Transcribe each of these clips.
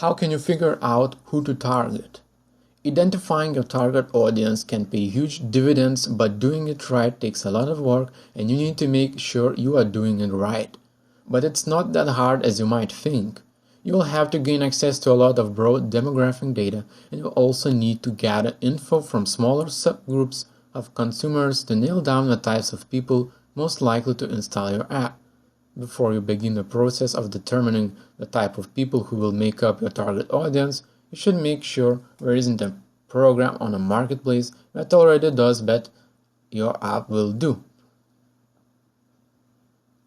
How can you figure out who to target? Identifying your target audience can pay huge dividends, but doing it right takes a lot of work and you need to make sure you are doing it right. But it's not that hard as you might think. You will have to gain access to a lot of broad demographic data, and you also need to gather info from smaller subgroups of consumers to nail down the types of people most likely to install your app. Before you begin the process of determining the type of people who will make up your target audience, you should make sure there isn't a program on a marketplace that already does what your app will do.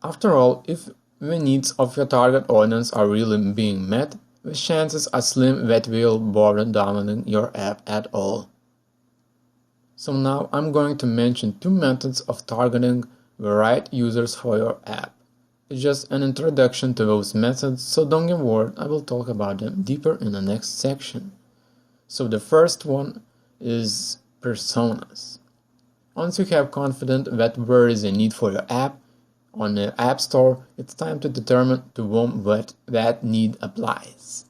After all, if the needs of your target audience are really being met, the chances are slim that they'll bother downloading your app at all. So now I'm going to mention two methods of targeting the right users for your app. It's just an introduction to those methods, so don't get worried, I will talk about them deeper in the next section. So the first one is personas. Once you have confidence that there is a need for your app on the App Store, it's time to determine to whom that need applies.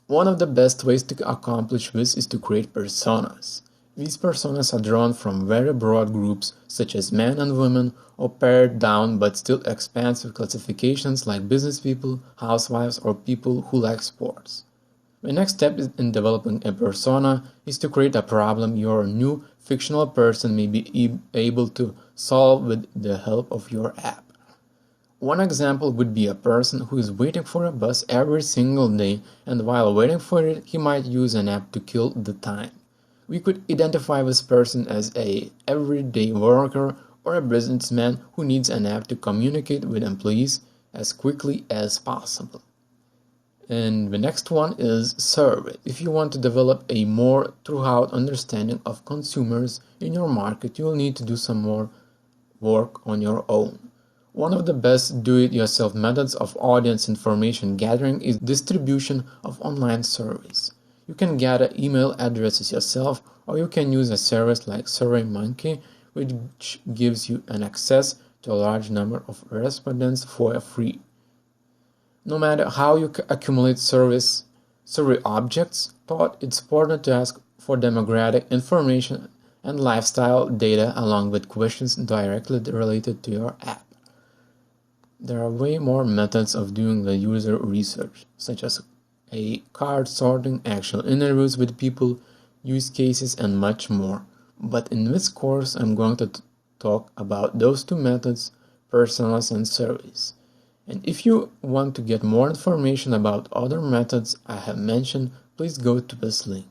One of the best ways to accomplish this is to create personas. These personas are drawn from very broad groups such as men and women, or pared down but still expansive classifications like business people, housewives, or people who like sports. The next step in developing a persona is to create a problem your new fictional person may be able to solve with the help of your app. One example would be a person who is waiting for a bus every single day, and while waiting for it, he might use an app to kill the time. We could identify this person as an everyday worker or a businessman who needs an app to communicate with employees as quickly as possible. And the next one is survey. If you want to develop a more thorough understanding of consumers in your market, you will need to do some more work on your own. One of the best do-it-yourself methods of audience information gathering is distribution of online surveys. You can gather email addresses yourself, or you can use a service like SurveyMonkey, which gives you an access to a large number of respondents for free. No matter how you accumulate survey objects, it's important to ask for demographic information and lifestyle data along with questions directly related to your app. There are way more methods of doing the user research, such as a card sorting, actual interviews with people, use cases, and much more. But in this course, I'm going to talk about those two methods, personas and surveys. And if you want to get more information about other methods I have mentioned, please go to this link.